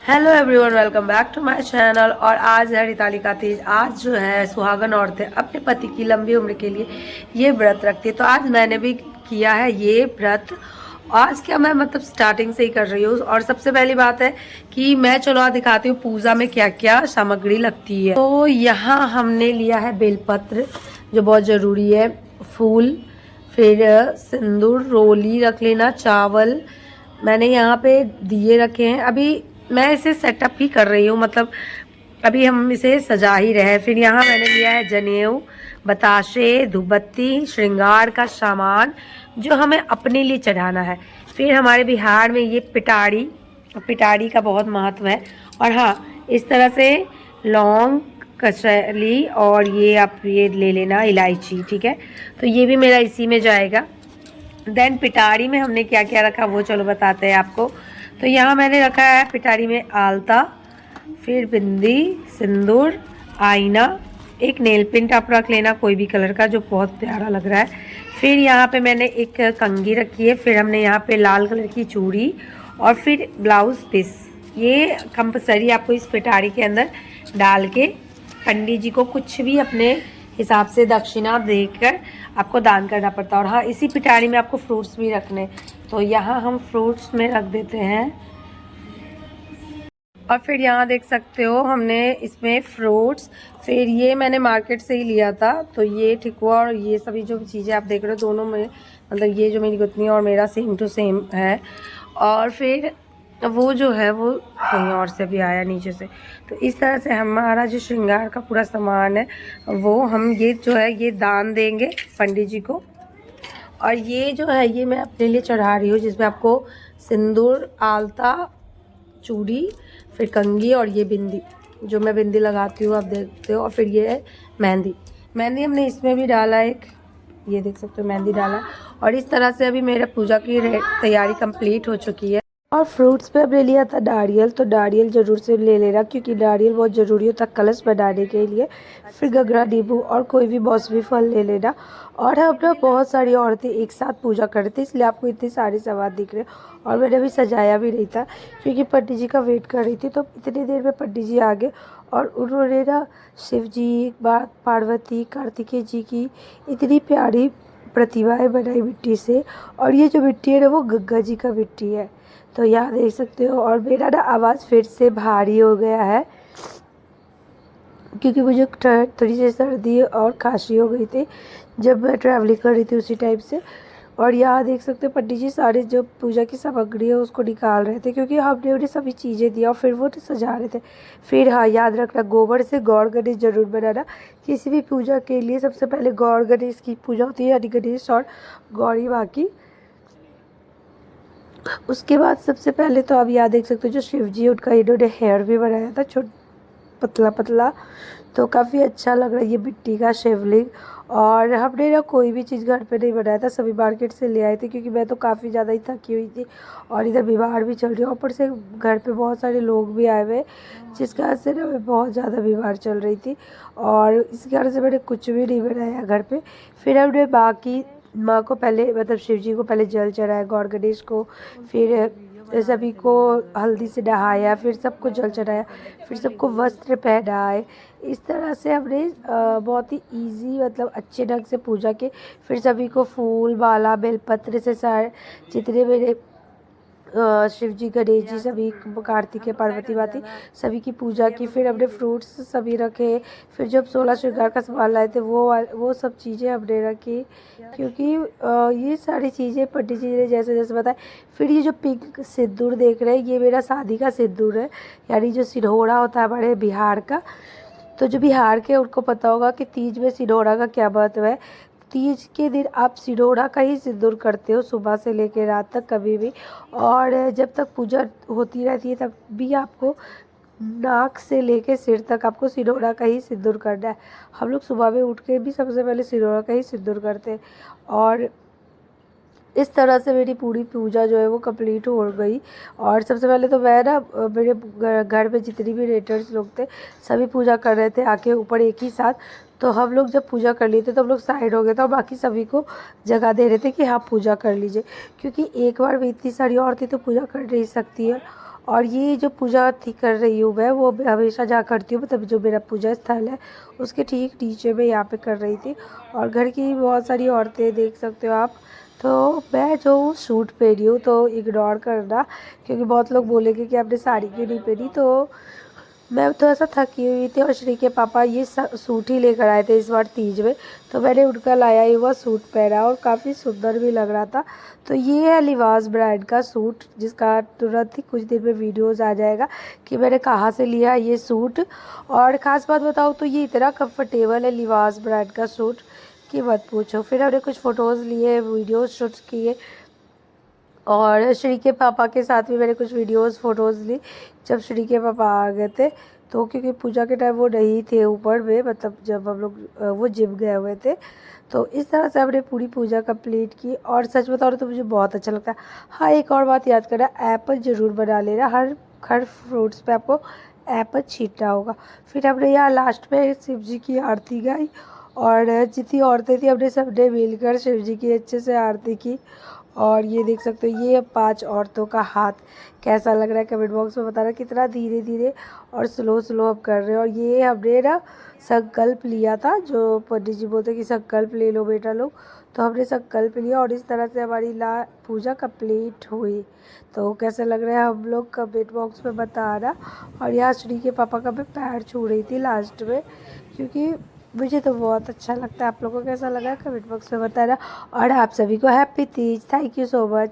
Hello everyone, welcome back to my channel. और आज है हरिताली का तीज। आज जो है सुहागन औरतें अपने पति की लंबी उम्र के लिए ये व्रत रखती है। तो आज मैंने भी किया है ये व्रत। आज क्या मैं मतलब स्टार्टिंग से ही कर रही हूँ। और सबसे पहली बात है कि मैं चलो आज दिखाती हूँ पूजा में क्या क्या सामग्री लगती है। तो यहाँ हमने लिया है बेलपत्र जो बहुत ज़रूरी है, फूल, फिर सिंदूर, रोली रख लेना, चावल, मैंने यहाँ पे दिए रखे हैं। अभी मैं इसे सेटअप ही कर रही हूँ, मतलब अभी हम इसे सजा ही रहे हैं। फिर यहाँ मैंने लिया है जनेऊ, बताशे, धूपबत्ती, श्रृंगार का सामान जो हमें अपने लिए चढ़ाना है। फिर हमारे बिहार में ये पिटारी, पिटारी का बहुत महत्व है। और हाँ, इस तरह से लौंग, कचौली और ये आप ये ले लेना इलायची, ठीक है। तो ये भी मेरा इसी में जाएगा। देन पिटारी में हमने क्या क्या रखा वो चलो बताते हैं आपको। तो यहाँ मैंने रखा है पिटारी में आलता, फिर बिंदी, सिंदूर, आईना, एक नेल पेंट आप रख लेना कोई भी कलर का जो बहुत प्यारा लग रहा है। फिर यहाँ पे मैंने एक कंघी रखी है। फिर हमने यहाँ पे लाल कलर की चूड़ी और फिर ब्लाउज पीस, ये कंपलसरी आपको इस पिटारी के अंदर डाल के पंडित जी को कुछ भी अपने हिसाब से दक्षिणा देकर आपको दान करना पड़ता है। और हाँ, इसी पिटारी में आपको फ्रूट्स भी रखने, तो यहाँ हम फ्रूट्स में रख देते हैं। और फिर यहाँ देख सकते हो हमने इसमें फ्रूट्स, फिर ये मैंने मार्केट से ही लिया था। तो ये ठेकुआ और ये सभी जो चीज़ें आप देख रहे हो दोनों में, मतलब ये जो मेरी गुतनी और मेरा सेम टू सेम है। और फिर वो जो है वो कहीं और से भी आया नीचे से। तो इस तरह से हमारा जो श्रृंगार का पूरा सामान है वो हम ये जो है ये दान देंगे पंडित जी को। और ये जो है ये मैं अपने लिए चढ़ा रही हूँ, जिसमें आपको सिंदूर, आलता, चूड़ी, फिर कंघी और ये बिंदी जो मैं बिंदी लगाती हूँ आप देखते हो। और फिर ये है मेहंदी, मेहंदी हमने इसमें भी डाला एक, ये देख सकते हो मेहंदी डाला। और इस तरह से अभी मेरा पूजा की तैयारी कंप्लीट हो चुकी है। और फ्रूट्स पे अब ले लिया था नारियल, तो नारियल ज़रूर से ले लेना क्योंकि नारियल बहुत ज़रूरी होता है कलश बनाने के लिए। फिर गगरा, नींबू और कोई भी मौसमी फल ले लेना। और हम ना बहुत सारी औरतें एक साथ पूजा कर रही थी, इसलिए आपको इतनी सारी सामान दिख रहे हैं। और मैंने अभी सजाया भी नहीं था क्योंकि पंडित जी का वेट कर रही थी। तो इतनी देर में पंडित जी आ गए और उन्होंने ना शिव जी, पार्वती, कार्तिकेय जी की इतनी प्यारी प्रतिमाएं बनाई मिट्टी से। और ये जो मिट्टी है ना वो गंगा जी का मिट्टी है, तो यहाँ देख सकते हो। और मेरा ना आवाज़ फिर से भारी हो गया है क्योंकि मुझे थोड़ी सी सर्दी और खांसी हो गई थी जब मैं ट्रैवलिंग कर रही थी उसी टाइप से। और यहाँ देख सकते हो पंडित जी सारे जो पूजा की सामग्री है उसको निकाल रहे थे क्योंकि हमने उन्हें सभी चीज़ें दी और फिर वो सजा रहे थे। फिर हाँ, याद रखना गोबर से गौर गणेश जरूर बनाना। किसी भी पूजा के लिए सबसे पहले गौर गणेश की पूजा होती है, यानी गणेश और गौरी माँ की। उसके बाद सबसे पहले तो आप यहाँ देख सकते हो जो शिव जी उनका इन्होंने हेयर भी बनाया था पतला पतला, तो काफ़ी अच्छा लग रहा है ये मिट्टी का शिवलिंग। और हमने ना कोई भी चीज़ घर पे नहीं बनाया था, सभी मार्केट से ले आए थे क्योंकि मैं तो काफ़ी ज़्यादा ही थकी हुई थी और इधर बीमार भी चल रही हूँ। ऊपर से घर पे बहुत सारे लोग भी आए हुए जिस कारण से ना मैं बहुत ज़्यादा बीमार चल रही थी और इस कारण से मैंने कुछ भी नहीं बनाया घर पर। फिर हमने बाकी माँ को पहले मतलब शिव जी को पहले जल चढ़ाया, गौर गणेश को, फिर सभी को हल्दी से नहाया, फिर सबको जल चढ़ाया, फिर सबको वस्त्र पहनाए। इस तरह से हमने बहुत ही इजी मतलब अच्छे ढंग से पूजा के फिर सभी को फूल, माला, बेलपत्र से सारे जितने मेरे शिव जी, गणेश जी, सभी कार्तिकेय, पार्वती माता सभी की पूजा की। फिर हमने फ्रूट्स सभी रखे। फिर जब 16 श्रृंगार का सामान लाए थे वो सब चीज़ें हमने रखी क्योंकि ये सारी चीज़ें पंडित जी ने जैसे जैसे बताए। फिर ये जो पिंक सिंदूर देख रहे हैं ये मेरा शादी का सिंदूर है, यानी जो सिंदूरा होता है हमारे बिहार का। तो जो बिहार के उनको पता होगा कि तीज में सिंदूरा का क्या महत्व है। तीज के दिन आप सिंदूरा का ही सिंदूर करते हो सुबह से लेकर रात तक कभी भी। और जब तक पूजा होती रहती है तब भी आपको नाक से लेके सिर तक आपको सिंदूरा का ही सिंदूर करना है। हम लोग सुबह में उठ के भी सबसे पहले सिंदूरा का ही सिंदूर करते हैं। और इस तरह से मेरी पूरी पूजा जो है वो कंप्लीट हो गई। और सबसे पहले तो मैं ना मेरे घर में जितनी भी रिलेटिव्स लोग थे सभी पूजा कर रहे थे आके ऊपर एक ही साथ। तो हम लोग जब पूजा कर लिए थे तो हम लोग साइड हो गए थे और बाकी सभी को जगह दे रहे थे कि हाँ पूजा कर लीजिए क्योंकि एक बार में इतनी सारी औरतें तो पूजा कर नहीं सकती है। और ये जो पूजा थी कर रही हूँ मैं, वो मैं हमेशा जहाँ करती हूँ, मतलब जो मेरा पूजा स्थल है उसके ठीक नीचे में यहाँ पे कर रही थी। और घर की बहुत सारी औरतें देख सकते हो आप। तो मैं जो सूट पहनी हूँ तो इग्नोर करना, क्योंकि बहुत लोग बोलेंगे कि आपने साड़ी क्यों नहीं पहनी। तो मैं थोड़ा सा थकी हुई थी और श्री के पापा ये सूट ही लेकर आए थे इस बार तीज में, तो मैंने उनका लाया हुआ सूट पहना और काफ़ी सुंदर भी लग रहा था। तो ये है लिवास ब्रांड का सूट, जिसका तुरंत ही कुछ दिन में वीडियोस आ जाएगा कि मैंने कहाँ से लिया ये सूट। और ख़ास बात बताऊँ तो ये इतना कंफर्टेबल है लिवास ब्रांड का सूट कि मत पूछो। फिर हमने कुछ फ़ोटोज़ लिए, वीडियोज़ शूट किए, और श्री के पापा के साथ भी मैंने कुछ वीडियोस फ़ोटोज़ ली जब श्री के पापा आ गए थे। तो क्योंकि पूजा के टाइम वो नहीं थे ऊपर में, मतलब जब हम लोग वो जिम गए हुए थे। तो इस तरह से हमने पूरी पूजा कंप्लीट की, और सच बताओ तो मुझे बहुत अच्छा लगता है। हाँ, एक और बात याद करना, एप्पल ज़रूर बना लेना, हर हर फ्रूट्स पे आपको एप्पल छींटना होगा। फिर हमने यहाँ लास्ट में शिव जी की आरती गाई, और जितनी औरतें थी हमने सबने मिलकर शिव जी की अच्छे से आरती की। और ये देख सकते हो ये 5 औरतों का हाथ कैसा लग रहा है, कमेंट बॉक्स में बताना। कितना धीरे धीरे और स्लो स्लो हम कर रहे हैं। और ये हमने ना संकल्प लिया था, जो पंडित जी बोलते हैं कि संकल्प ले लो बेटा लोग, तो हमने संकल्प लिया और इस तरह से हमारी पूजा कंप्लीट हुई। तो कैसे लग रहा है हम लोग कमेंट बॉक्स में बताना। और यहाँ श्री के पापा का मैं पैर छू रही थी लास्ट में, क्योंकि मुझे तो बहुत अच्छा लगता है। आप लोगों को कैसा लगा कमेंट बॉक्स में बताना। और आप सभी को happy Teej. Thank you so much.